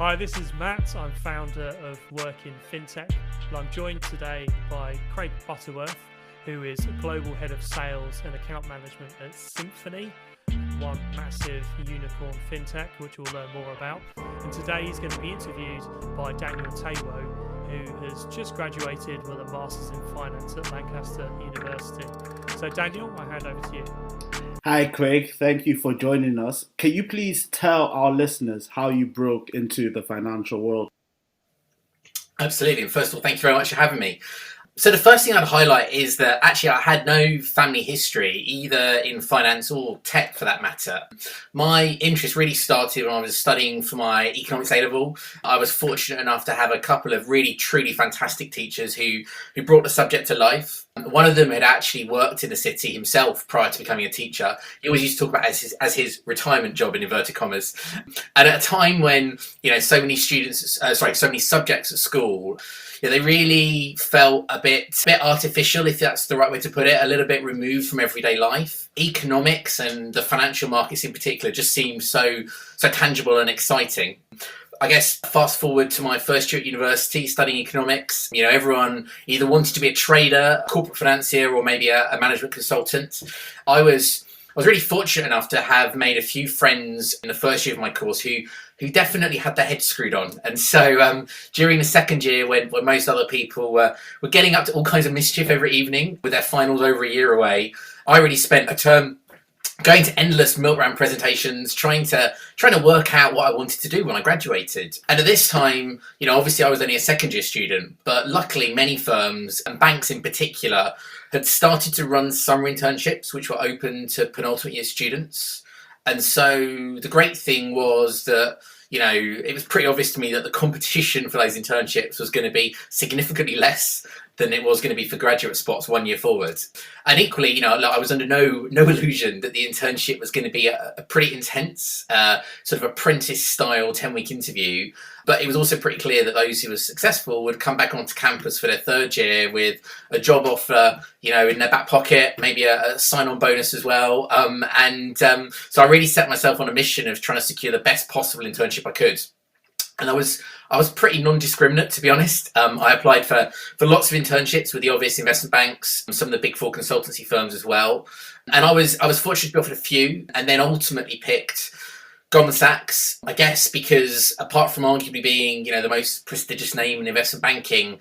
Hi, this is Matt. I'm founder of Work in Fintech. And I'm joined today by Craig Butterworth, who is Global Head of Sales and Account Management at Symphony, one massive unicorn fintech, which we'll learn more about. And today he's going to be interviewed by Daniel Taiwo, who has just graduated with a Master's in Finance at Lancaster University. So Daniel, I hand over to you. Hi, Craig. Thank you for joining us. Can you please tell our listeners how you broke into the financial world? Absolutely. And first of all, thank you very much for having me. So the first thing I'd highlight is that actually I had no family history, either in finance or tech for that matter. My interest really started when I was studying for my economics A-level. I was fortunate enough to have a couple of really, truly fantastic teachers who brought the subject to life. One of them had actually worked in the city himself prior to becoming a teacher. He always used to talk about it as his retirement job in inverted commas. And at a time when, so many subjects at school, they really felt a bit artificial, if that's the right way to put it, a little bit removed from everyday life. Economics and the financial markets in particular just seemed so tangible and exciting. I guess fast forward to my first year at university studying economics, everyone either wanted to be a trader, a corporate financier, or maybe a management consultant. I was really fortunate enough to have made a few friends in the first year of my course who definitely had their heads screwed on. And so during the second year, when most other people were getting up to all kinds of mischief every evening with their finals over a year away, I really spent a term going to endless milk round presentations, trying to work out what I wanted to do when I graduated. And at this time, obviously I was only a second year student, but luckily many firms, and banks in particular, had started to run summer internships, which were open to penultimate year students. And so the great thing was that, it was pretty obvious to me that the competition for those internships was going to be significantly less than it was going to be for graduate spots 1 year forward. And equally, I was under no illusion that the internship was going to be a pretty intense, sort of apprentice-style 10-week interview. But it was also pretty clear that those who were successful would come back onto campus for their third year with a job offer, in their back pocket, maybe a sign-on bonus as well. So I really set myself on a mission of trying to secure the best possible internship I could. And I was pretty non-discriminate, to be honest. I applied for lots of internships with the obvious investment banks, some of the big four consultancy firms as well. And I was fortunate to be offered a few, and then ultimately picked Goldman Sachs, I guess, because apart from arguably being, the most prestigious name in investment banking,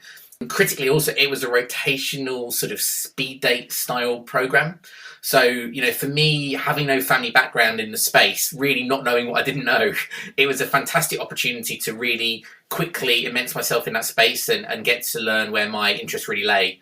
critically also it was a rotational sort of speed date style program. So, for me, having no family background in the space, really not knowing what I didn't know, it was a fantastic opportunity to really quickly immerse myself in that space and get to learn where my interest really lay.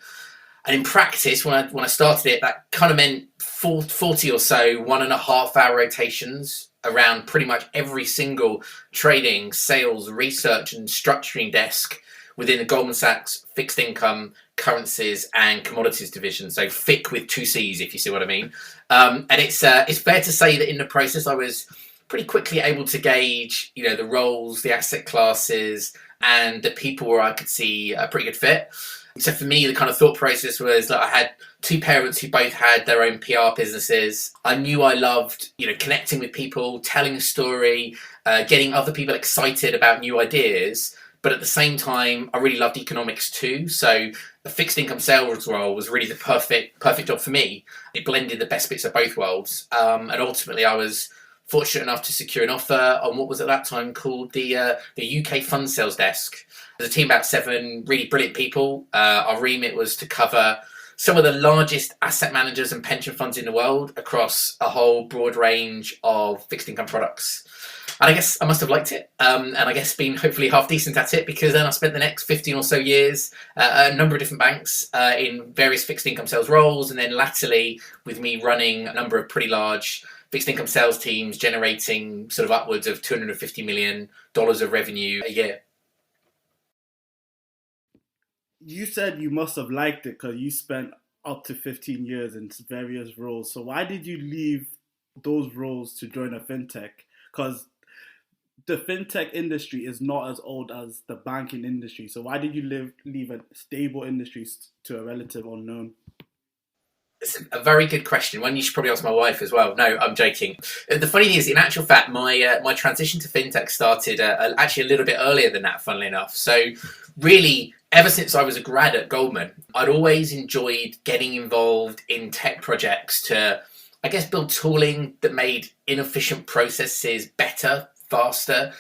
And in practice, when I started it, that kind of meant 40 or so 1.5 hour rotations around pretty much every single trading, sales, research and structuring desk within the Goldman Sachs fixed income, currencies and commodities division. So FIC with 2 C's, if you see what I mean. And it's fair to say that in the process, I was pretty quickly able to gauge, the roles, the asset classes and the people where I could see a pretty good fit. So for me, the kind of thought process was that I had 2 parents who both had their own PR businesses. I knew I loved, connecting with people, telling a story, getting other people excited about new ideas. But at the same time, I really loved economics too. So a fixed income sales role was really the perfect job for me. It blended the best bits of both worlds. And ultimately, I was fortunate enough to secure an offer on what was at that time called the UK fund sales desk. There's a team of about 7 really brilliant people. Our remit was to cover some of the largest asset managers and pension funds in the world across a whole broad range of fixed income products. And I guess I must have liked it, and I guess been hopefully half decent at it, because then I spent the next 15 or so years at a number of different banks in various fixed income sales roles, and then latterly with me running a number of pretty large fixed income sales teams generating sort of upwards of $250 million of revenue a year. You said you must have liked it because you spent up to 15 years in various roles. So why did you leave those roles to join a fintech? Because the fintech industry is not as old as the banking industry. So why did you leave a stable industry to a relative unknown? It's a very good question. One you should probably ask my wife as well. No, I'm joking. The funny thing is, in actual fact, my transition to fintech started actually a little bit earlier than that, funnily enough. So, really, ever since I was a grad at Goldman, I'd always enjoyed getting involved in tech projects to, I guess, build tooling that made inefficient processes better, faster,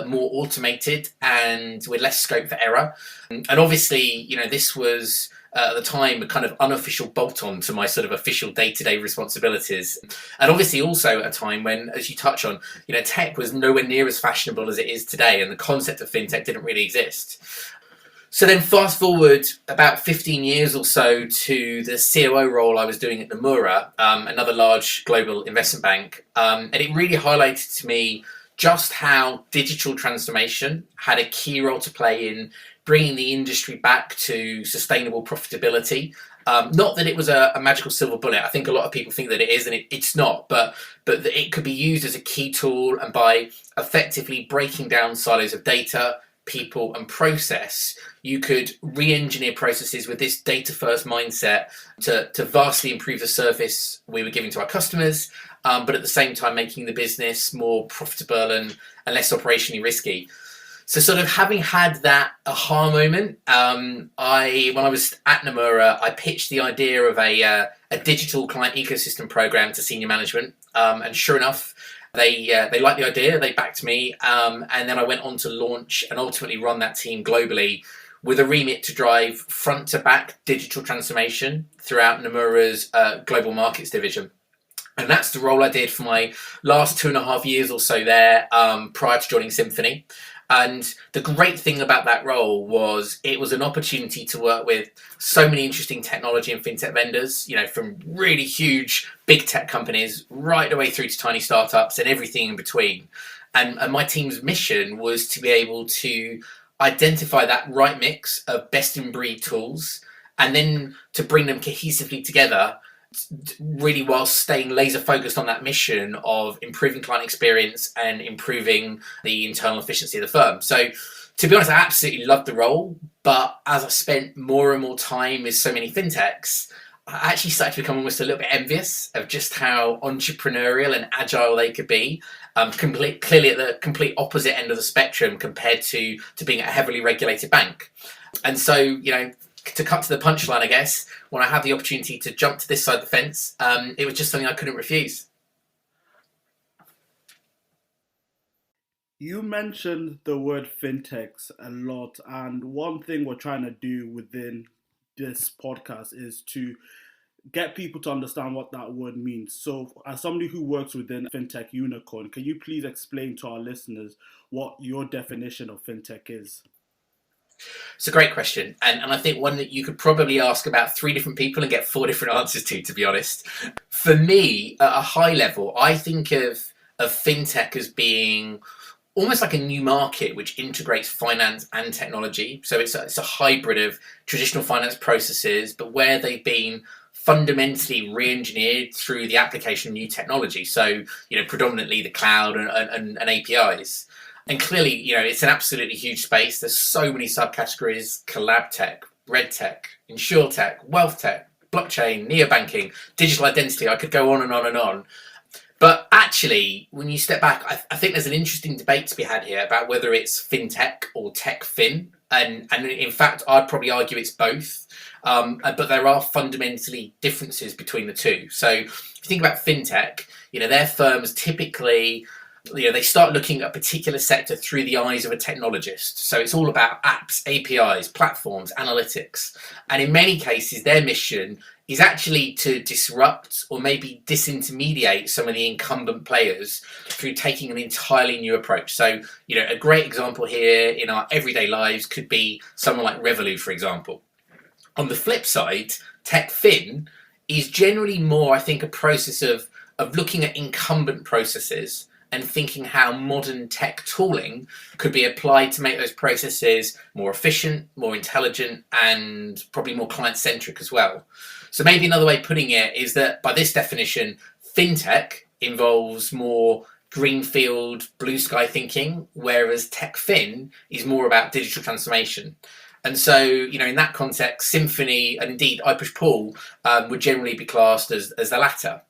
more automated, and with less scope for error. And obviously, this was at the time a kind of unofficial bolt-on to my sort of official day-to-day responsibilities. And obviously also at a time when, as you touch on, tech was nowhere near as fashionable as it is today, and the concept of fintech didn't really exist. So then fast forward about 15 years or so to the COO role I was doing at Nomura, another large global investment bank. And it really highlighted to me just how digital transformation had a key role to play in bringing the industry back to sustainable profitability. Not that it was a magical silver bullet. I think a lot of people think that it is, and it's not. But that it could be used as a key tool, and by effectively breaking down silos of data, people, and process, you could re-engineer processes with this data-first mindset to vastly improve the service we were giving to our customers, but at the same time making the business more profitable and less operationally risky. So sort of having had that aha moment, when I was at Nomura, I pitched the idea of a digital client ecosystem program to senior management. And sure enough, they liked the idea, they backed me, and then I went on to launch and ultimately run that team globally with a remit to drive front to back digital transformation throughout Nomura's global markets division. And that's the role I did for my last 2.5 years or so there, prior to joining Symphony. And the great thing about that role was it was an opportunity to work with so many interesting technology and fintech vendors, from really huge big tech companies right the way through to tiny startups and everything in between. And my team's mission was to be able to identify that right mix of best in breed tools and then to bring them cohesively together, really while staying laser focused on that mission of improving client experience and improving the internal efficiency of the firm. So to be honest, I absolutely loved the role, but as I spent more and more time with so many fintechs, I actually started to become almost a little bit envious of just how entrepreneurial and agile they could be. Clearly at the complete opposite end of the spectrum compared to being at a heavily regulated bank. And so, to cut to the punchline, I guess, when I had the opportunity to jump to this side of the fence, it was just something I couldn't refuse. You mentioned the word fintechs a lot, and one thing we're trying to do within this podcast is to get people to understand what that word means. So as somebody who works within fintech unicorn, can you please explain to our listeners what your definition of fintech is? It's a great question, and I think one that you could probably ask about 3 different people and get 4 different answers to be honest. For me, at a high level, I think of fintech as being almost like a new market which integrates finance and technology. So it's a hybrid of traditional finance processes, but where they've been fundamentally re-engineered through the application of new technology. So, predominantly the cloud and APIs. And clearly, it's an absolutely huge space. There's so many subcategories: collab tech, red tech, insure tech, wealth tech, blockchain, neobanking, digital identity. I could go on and on and on. But actually, when you step back, I think there's an interesting debate to be had here about whether it's fintech or tech fin. And in fact, I'd probably argue it's both. But there are fundamentally differences between the two. So if you think about fintech, their firms typically, they start looking at a particular sector through the eyes of a technologist. So it's all about apps, APIs, platforms, analytics. And in many cases, their mission is actually to disrupt or maybe disintermediate some of the incumbent players through taking an entirely new approach. So, a great example here in our everyday lives could be someone like Revolut, for example. On the flip side, tech fin is generally more, I think, a process of looking at incumbent processes and thinking how modern tech tooling could be applied to make those processes more efficient, more intelligent, and probably more client-centric as well. So maybe another way of putting it is that by this definition, fintech involves more greenfield, blue sky thinking, whereas tech fin is more about digital transformation. And so, in that context, Symphony and indeed iPushPull would generally be classed as the latter.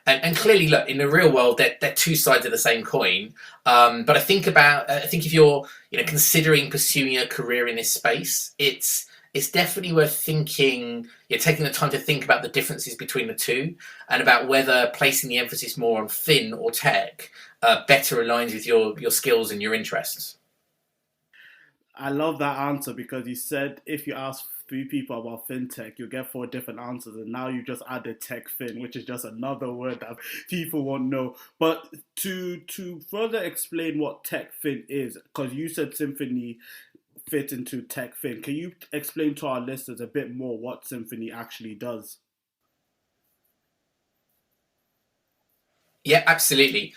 And clearly, look, in the real world, they're two sides of the same coin. But I think if you're considering pursuing a career in this space, it's definitely worth thinking. You're taking the time to think about the differences between the two, and about whether placing the emphasis more on fin or tech better aligns with your skills and your interests. I love that answer, because you said if you ask 3 people about fintech, you'll get 4 different answers, and now you just added tech fin, which is just another word that people won't know. But to further explain what tech fin is, because you said Symphony fit into tech fin, can you explain to our listeners a bit more what Symphony actually does? Yeah, absolutely.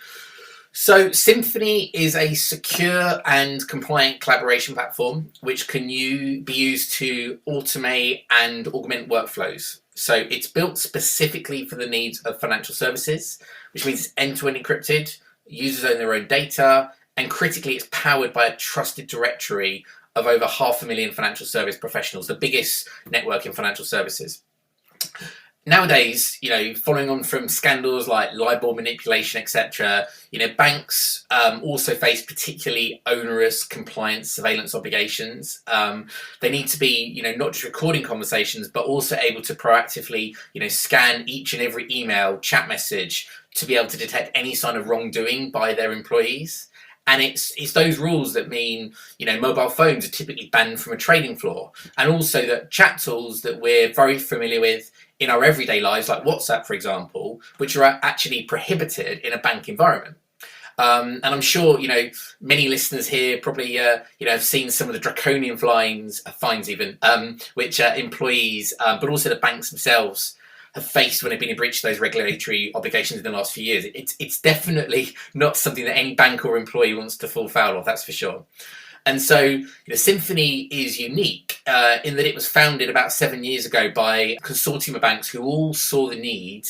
So Symphony is a secure and compliant collaboration platform which can be used to automate and augment workflows. So it's built specifically for the needs of financial services, which means it's end-to-end encrypted, users own their own data, and critically it's powered by a trusted directory of over 500,000 financial service professionals, the biggest network in financial services. Nowadays, following on from scandals like LIBOR manipulation, etc., banks also face particularly onerous compliance surveillance obligations. They need to be, not just recording conversations, but also able to proactively, scan each and every email, chat message to be able to detect any sign of wrongdoing by their employees. And it's those rules that mean, mobile phones are typically banned from a trading floor, and also that chat tools that we're very familiar with in our everyday lives, like WhatsApp, for example, which are actually prohibited in a bank environment. And I'm sure, many listeners here probably, have seen some of the draconian fines even, which employees, but also the banks themselves have faced when they've been in breach of those regulatory obligations in the last few years. It's definitely not something that any bank or employee wants to fall foul of, that's for sure. And so Symphony is unique in that it was founded about 7 years ago by a consortium of banks who all saw the need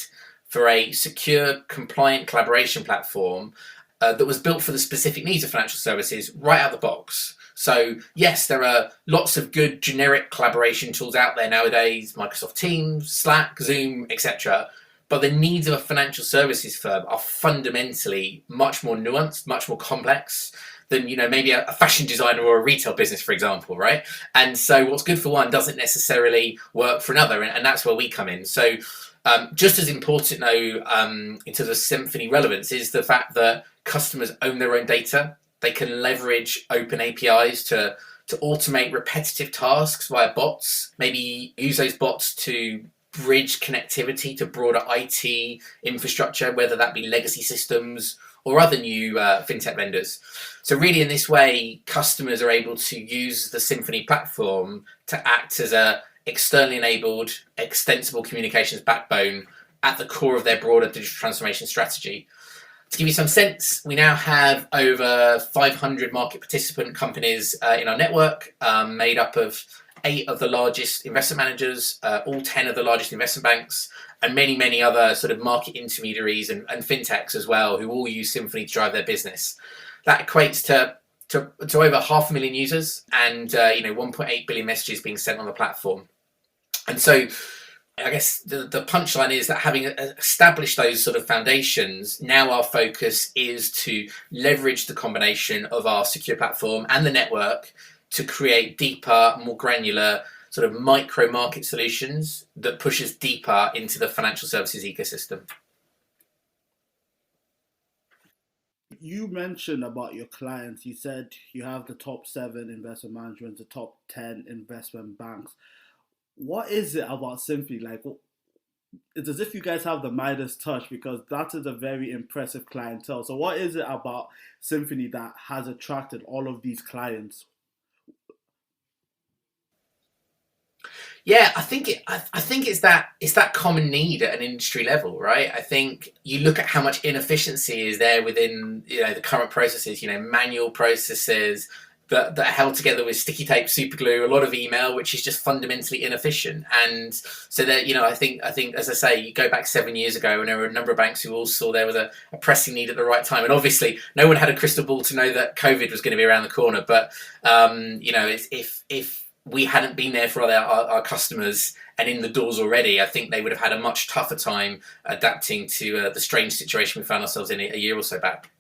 for a secure, compliant collaboration platform that was built for the specific needs of financial services right out of the box. So yes, there are lots of good generic collaboration tools out there nowadays, Microsoft Teams, Slack, Zoom, etc. But the needs of a financial services firm are fundamentally much more nuanced, much more complex than maybe a fashion designer or a retail business, for example, right? And so what's good for one doesn't necessarily work for another, and that's where we come in. So just as important, though, in terms of Symphony relevance, is the fact that customers own their own data. They can leverage open APIs to automate repetitive tasks via bots, maybe use those bots to bridge connectivity to broader IT infrastructure, whether that be legacy systems or other new fintech vendors. So really in this way, customers are able to use the Symphony platform to act as a externally enabled, extensible communications backbone at the core of their broader digital transformation strategy. To give you some sense, we now have over 500 market participant companies in our network, made up of 8 of the largest investment managers, all 10 of the largest investment banks, and many, many other sort of market intermediaries and fintechs as well, who all use Symphony to drive their business. That equates to over 500,000 users and 1.8 billion messages being sent on the platform. And so I guess the punchline is that having established those sort of foundations, now our focus is to leverage the combination of our secure platform and the network to create deeper, more granular sort of micro market solutions that push us deeper into the financial services ecosystem. You mentioned about your clients. You said you have the top 7 investment management, the top 10 investment banks. What is it about Symphony? Like, it's as if you guys have the Midas touch, because that is a very impressive clientele. So what is it about Symphony that has attracted all of these clients? Yeah, I think it's that common need at an industry level, right? I think you look at how much inefficiency is there within the current processes, manual processes that are held together with sticky tape, super glue, a lot of email, which is just fundamentally inefficient. And so that I think as I say, you go back 7 years ago, and there were a number of banks who all saw there was a pressing need at the right time. And obviously, no one had a crystal ball to know that COVID was going to be around the corner. But if we hadn't been there for our customers and in the doors already, I think they would have had a much tougher time adapting to the strange situation we found ourselves in a year or so back.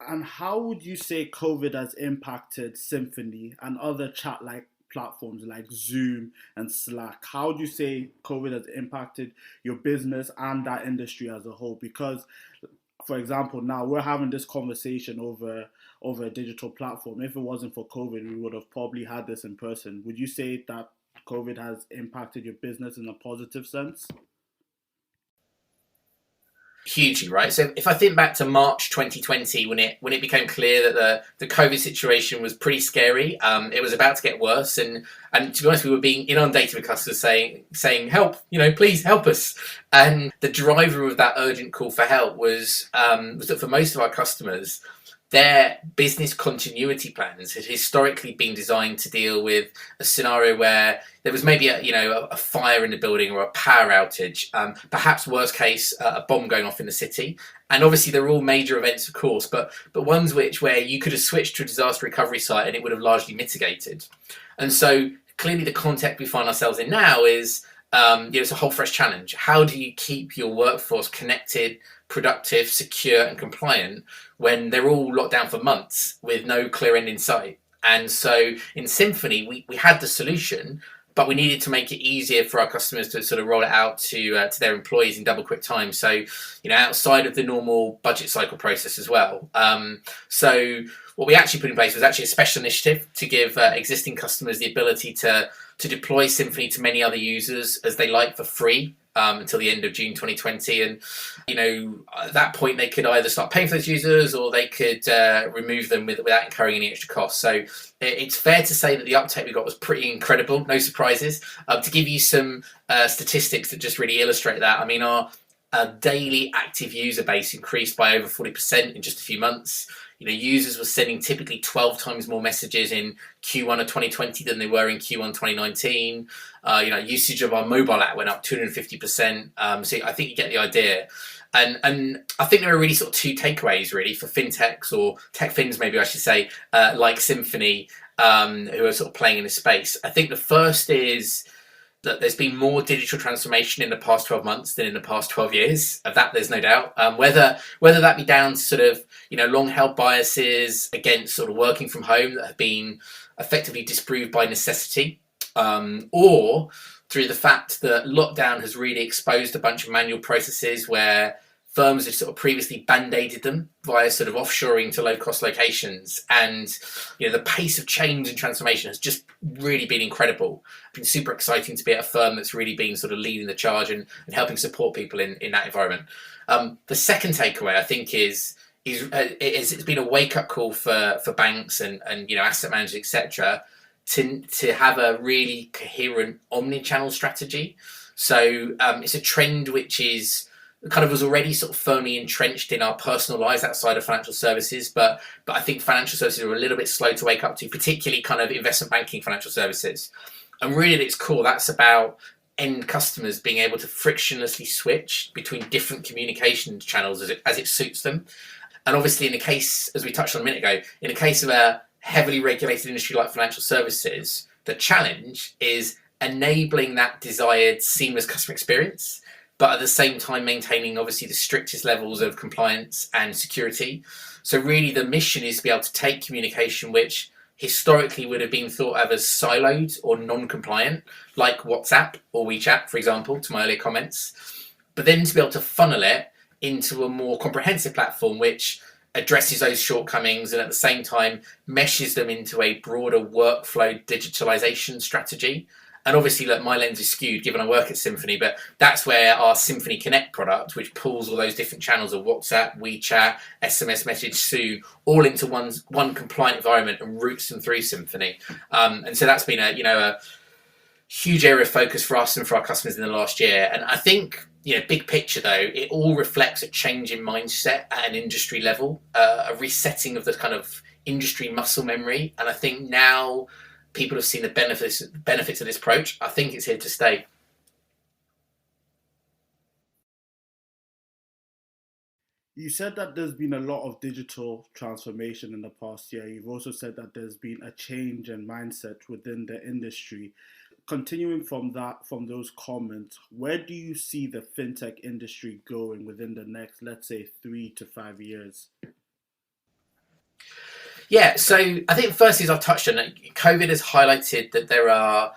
And how would you say COVID has impacted Symphony and other chat-like platforms like Zoom and Slack? How would you say COVID has impacted your business and that industry as a whole? Because, for example, now we're having this conversation over a digital platform. If it wasn't for COVID, we would have probably had this in person. Would you say that COVID has impacted your business in a positive sense? Hugely, right? So if I think back to March 2020, when it became clear that the COVID situation was pretty scary, it was about to get worse, and to be honest, we were being inundated with customers saying help, please help us. And the driver of that urgent call for help was that for most of our customers, their business continuity plans had historically been designed to deal with a scenario where there was maybe a fire in the building or a power outage, perhaps worst case, a bomb going off in the city. And obviously they're all major events, of course, but ones where you could have switched to a disaster recovery site and it would have largely mitigated. And so clearly the context we find ourselves in now is it's a whole fresh challenge. How do you keep your workforce connected, productive, secure and compliant when they're all locked down for months with no clear end in sight? And so in Symphony, we had the solution, but we needed to make it easier for our customers to sort of roll it out to their employees in double quick time. So, outside of the normal budget cycle process as well. So what we actually put in place was actually a special initiative to give existing customers the ability to deploy Symphony to many other users as they like for free until the end of June 2020. And, at that point, they could either start paying for those users or they could remove them without incurring any extra costs. So it's fair to say that the uptake we got was pretty incredible, no surprises. To give you some statistics that just really illustrate that, I mean, our daily active user base increased by over 40% in just a few months. Users were sending typically 12 times more messages in Q1 of 2020 than they were in Q1 2019. Usage of our mobile app went up 250%. So I think you get the idea. And I think there are really sort of two takeaways really for fintechs or tech fins, maybe I should say, like Symphony, who are sort of playing in this space. I think the first is that there's been more digital transformation in the past 12 months than in the past 12 years. Of that, there's no doubt. Whether that be down to sort of, long-held biases against sort of working from home that have been effectively disproved by necessity, or through the fact that lockdown has really exposed a bunch of manual processes where firms have sort of previously band-aided them via sort of offshoring to low-cost locations. And, the pace of change and transformation has just really been incredible. It's been super exciting to be at a firm that's really been sort of leading the charge and helping support people in that environment. The second takeaway, I think, is it's been a wake-up call for banks and asset managers, etc., to have a really coherent omni-channel strategy. So it's a trend which is kind of was already sort of firmly entrenched in our personal lives outside of financial services, but I think financial services are a little bit slow to wake up to, particularly kind of investment banking financial services. And really at its core, that's about end customers being able to frictionlessly switch between different communication channels as it suits them. And obviously in the case, as we touched on a minute ago, in the case of a heavily regulated industry like financial services, the challenge is enabling that desired seamless customer experience, but at the same time maintaining obviously the strictest levels of compliance and security. So really the mission is to be able to take communication which historically would have been thought of as siloed or non-compliant, like WhatsApp or WeChat, for example, to my earlier comments, but then to be able to funnel it into a more comprehensive platform which addresses those shortcomings and at the same time meshes them into a broader workflow digitalization strategy. And obviously, look, my lens is skewed given I work at Symphony, but that's where our Symphony Connect product, which pulls all those different channels of WhatsApp, WeChat, SMS message soon, all into one compliant environment and routes them through Symphony. And so that's been a huge area of focus for us and for our customers in the last year. And I think, big picture though, it all reflects a change in mindset at an industry level, a resetting of the kind of industry muscle memory. And I think now people have seen the benefits of this approach. I think it's here to stay. You said that there's been a lot of digital transformation in the past year. You've also said that there's been a change in mindset within the industry. Continuing from that, from those comments, where do you see the fintech industry going within the next, let's say, 3 to 5 years? Yeah, so I think firstly, as I've touched on it, COVID has highlighted that there are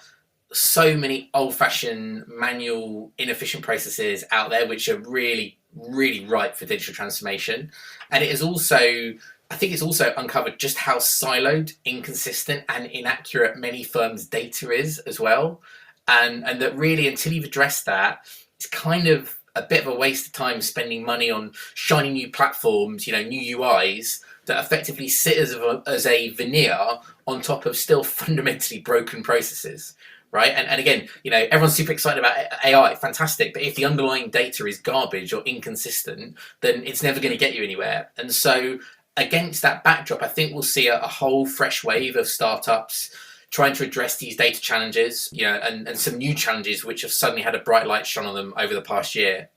so many old-fashioned, manual, inefficient processes out there which are really, really ripe for digital transformation. And it is also, I think it's also uncovered just how siloed, inconsistent, and inaccurate many firms' data is as well. And that really, until you've addressed that, it's kind of a bit of a waste of time spending money on shiny new platforms, new UIs that effectively sit as a veneer on top of still fundamentally broken processes. Right. And again, everyone's super excited about AI. Fantastic. But if the underlying data is garbage or inconsistent, then it's never going to get you anywhere. And so against that backdrop, I think we'll see a whole fresh wave of startups trying to address these data challenges, and some new challenges which have suddenly had a bright light shone on them over the past year.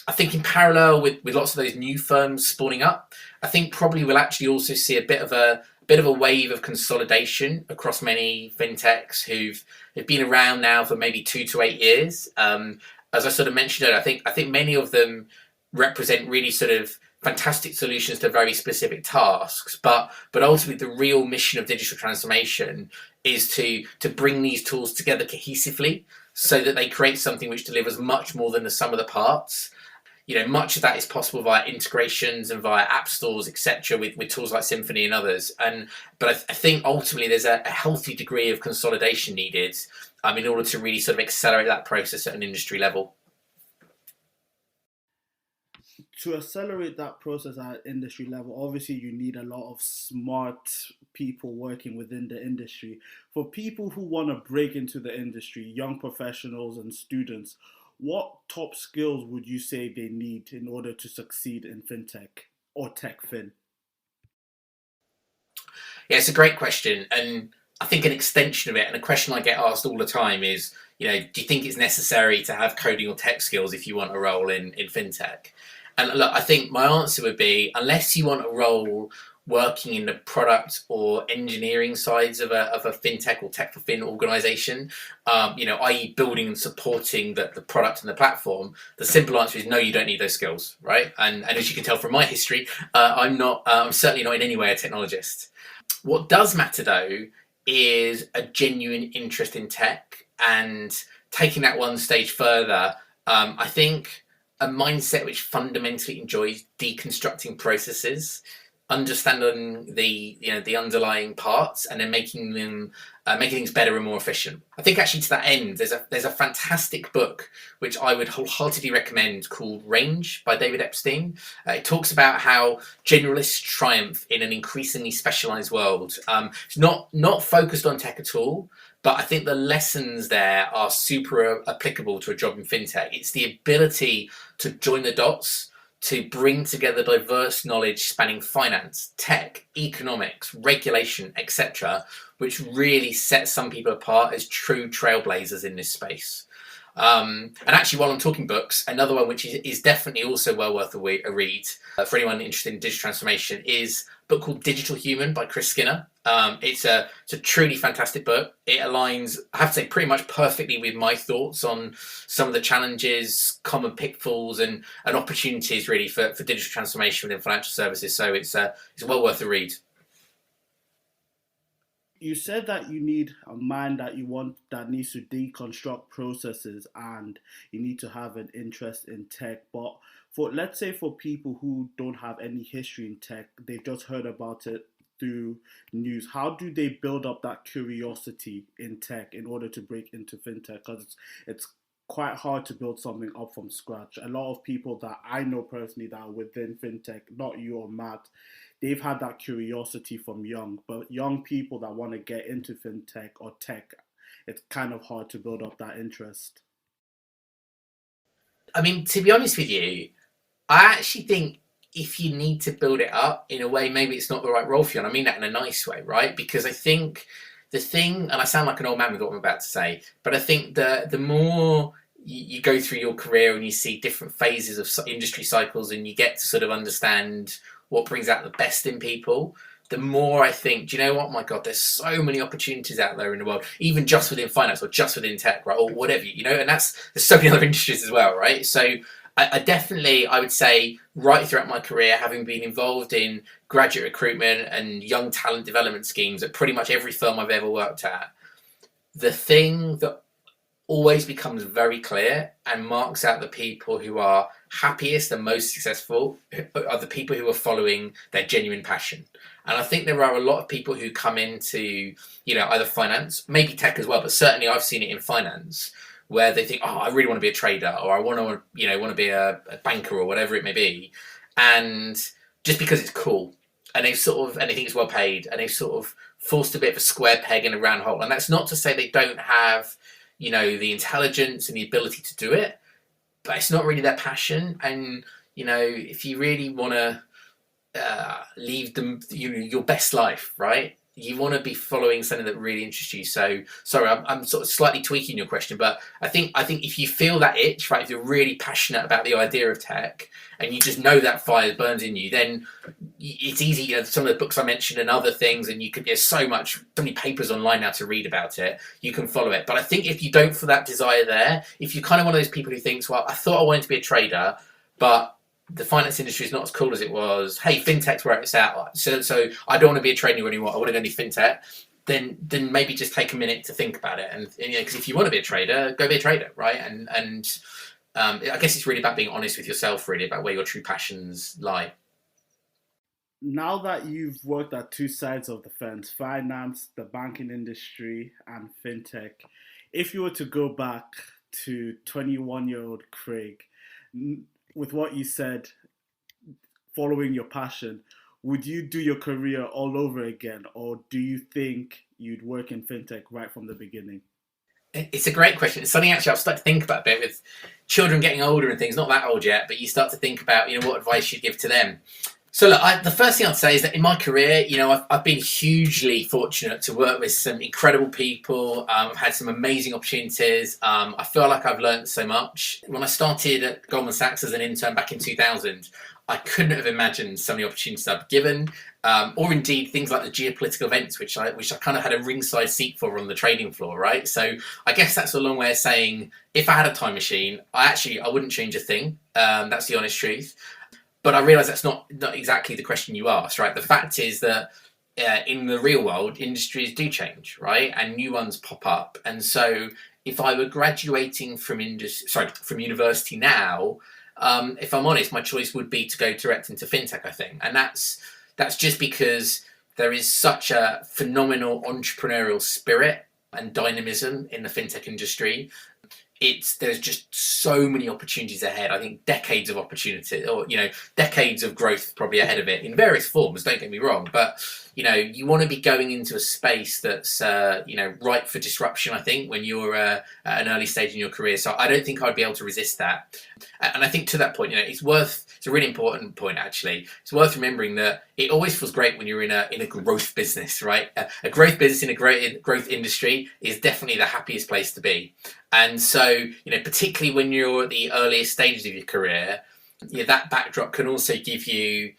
I think in parallel with lots of those new firms spawning up, I think probably we'll actually also see a bit of a wave of consolidation across many fintechs who've been around now for maybe 2 to 8 years. As I sort of mentioned earlier, I think many of them represent really sort of fantastic solutions to very specific tasks, but ultimately the real mission of digital transformation is to bring these tools together cohesively so that they create something which delivers much more than the sum of the parts. Much of that is possible via integrations and via app stores, etc., with tools like Symphony and others. But I think ultimately there's a healthy degree of consolidation needed in order to really sort of accelerate that process at an industry level. To accelerate that process at industry level, obviously you need a lot of smart people working within the industry. For people who want to break into the industry, young professionals and students, what top skills would you say they need in order to succeed in fintech or tech fin? Yeah, it's a great question. And I think an extension of it, and a question I get asked all the time is, do you think it's necessary to have coding or tech skills if you want a role in fintech? And look, I think my answer would be, unless you want a role working in the product or engineering sides of a fintech or tech for fin organization, i.e. building and supporting the product and the platform, the simple answer is no, you don't need those skills, right? And as you can tell from my history, I'm certainly not in any way a technologist. What does matter though is a genuine interest in tech, and taking that one stage further, I think a mindset which fundamentally enjoys deconstructing processes, understanding the underlying parts, and then making things better and more efficient. I think actually to that end, there's a fantastic book which I would wholeheartedly recommend called Range by David Epstein. It talks about how generalists triumph in an increasingly specialized world. It's not focused on tech at all, but I think the lessons there are super applicable to a job in fintech. It's the ability to join the dots, to bring together diverse knowledge spanning finance, tech, economics, regulation, etc., which really sets some people apart as true trailblazers in this space. And actually, while I'm talking books, another one which is definitely also well worth a read for anyone interested in digital transformation is a book called Digital Human by Chris Skinner. It's a truly fantastic book. It aligns, I have to say, pretty much perfectly with my thoughts on some of the challenges, common pitfalls, and opportunities really for digital transformation within financial services. So it's well worth a read. You said that you need a mind that needs to deconstruct processes, and you need to have an interest in tech. But let's say for people who don't have any history in tech, they've just heard about it through news, how do they build up that curiosity in tech in order to break into fintech? Because it's quite hard to build something up from scratch. A lot of people that I know personally that are within fintech, not you or Matt, they've had that curiosity from young, but young people that want to get into fintech or tech, it's kind of hard to build up that interest. I mean, to be honest with you, I actually think if you need to build it up in a way, maybe it's not the right role for you. And I mean that in a nice way, right? Because I think the thing, and I sound like an old man with what I'm about to say, but I think the more you go through your career and you see different phases of industry cycles, and you get to sort of understand what brings out the best in people, the more I think, do you know what? My God, there's so many opportunities out there in the world, even just within finance or just within tech, right? Or whatever, and there's so many other industries as well, right? So I definitely, I would say, right throughout my career, having been involved in graduate recruitment and young talent development schemes at pretty much every firm I've ever worked at, the thing that always becomes very clear and marks out the people who are happiest and most successful are the people who are following their genuine passion. And I think there are a lot of people who come into, either finance, maybe tech as well, but certainly I've seen it in finance, where they think, oh, I really want to be a trader, or I want to be a banker, or whatever it may be. And just because it's cool, and they think it's well paid, and they've sort of forced a bit of a square peg in a round hole. And that's not to say they don't have, the intelligence and the ability to do it, but it's not really their passion. And, if you really want to leave them, your best life, right? You want to be following something that really interests you. So, sorry, I'm sort of slightly tweaking your question, but I think if you feel that itch, right, if you're really passionate about the idea of tech and you just know that fire burns in you, then it's easy. Some of the books I mentioned and other things, and you could get so many papers online now to read about it. You can follow it. But I think if you don't feel that desire there, if you're kind of one of those people who thinks, well, I thought I wanted to be a trader, but the finance industry is not as cool as it was. Hey, fintech's where it's at. So I don't want to be a trader anymore. I want to go into fintech. Then maybe just take a minute to think about it. And because if you want to be a trader, go be a trader, right? And I guess it's really about being honest with yourself, really, about where your true passions lie. Now that you've worked at two sides of the fence, finance, the banking industry, and fintech, if you were to go back to 21-year-old Craig, with what you said, following your passion, would you do your career all over again, or do you think you'd work in fintech right from the beginning? It's a great question. It's something actually I've started to think about a bit with children getting older and things. Not that old yet, but you start to think about what advice you'd give to them. So look, the first thing I'd say is that in my career, I've been hugely fortunate to work with some incredible people. I've had some amazing opportunities. I feel like I've learned so much. When I started at Goldman Sachs as an intern back in 2000, I couldn't have imagined some of the opportunities I've given, or indeed things like the geopolitical events, which I kind of had a ringside seat for on the trading floor, right? So I guess that's a long way of saying, if I had a time machine, I wouldn't change a thing. That's the honest truth. But I realise that's not exactly the question you asked, right? The fact is that in the real world, industries do change, right? And new ones pop up. And so if I were graduating from university now, if I'm honest, my choice would be to go direct into fintech, I think. And that's just because there is such a phenomenal entrepreneurial spirit and dynamism in the fintech industry. There's just so many opportunities ahead. I think decades of opportunity, or decades of growth probably ahead of it in various forms. Don't get me wrong, but you want to be going into a space that's ripe for disruption. I think when you're at an early stage in your career, so I don't think I'd be able to resist that. And I think to that point, it's a really important point actually. It's worth remembering that it always feels great when you're in a growth business, right? A growth business in a growth industry is definitely the happiest place to be. And so, particularly when you're at the earliest stages of your career, that backdrop can also give you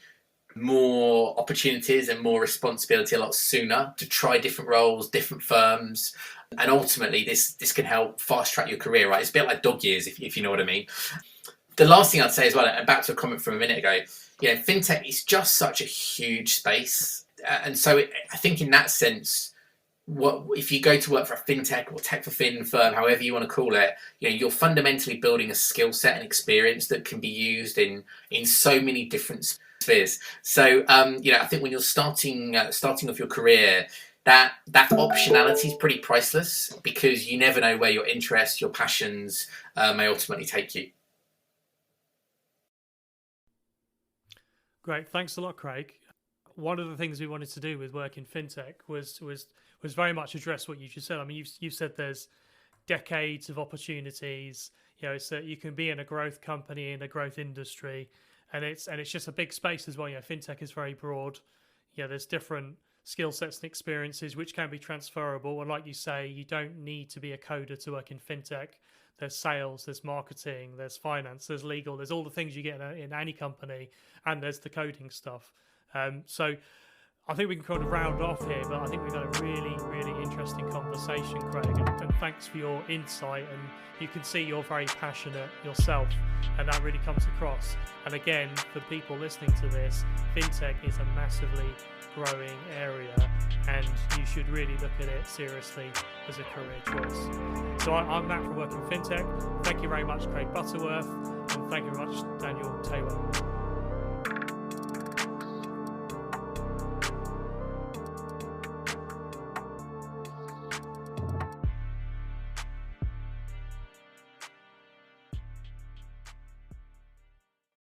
more opportunities and more responsibility a lot sooner to try different roles, different firms. And ultimately, this can help fast track your career, right? It's a bit like dog years, if you know what I mean. The last thing I'd say as well, and back to a comment from a minute ago, fintech is just such a huge space. And so I think in that sense, if you go to work for a fintech or tech for fin firm, however you want to call it, you're fundamentally building a skill set and experience that can be used in so many different spheres. So I think when you're starting off your career, that optionality is pretty priceless, because you never know where your interests, your passions may ultimately take you. Great, thanks a lot, Craig. One of the things we wanted to do with work in fintech was very much address what you just said. I mean, you've said there's decades of opportunities. So you can be in a growth company, in a growth industry, and it's just a big space as well. Fintech is very broad. There's different skill sets and experiences which can be transferable. And like you say, you don't need to be a coder to work in fintech. there's sales, there's marketing, there's finance, there's legal, there's all the things you get in any company, and there's the coding stuff. So I think we can kind of round off here, but I think we've had a really, really interesting conversation, Craig, and thanks for your insight. And you can see you're very passionate yourself, and that really comes across. And again, for people listening to this, fintech is a massively growing area, and you should really look at it seriously as a career choice. So I'm Matt from Working Fintech. Thank you very much, Craig Butterworth, and thank you very much, Daniel Taiwo.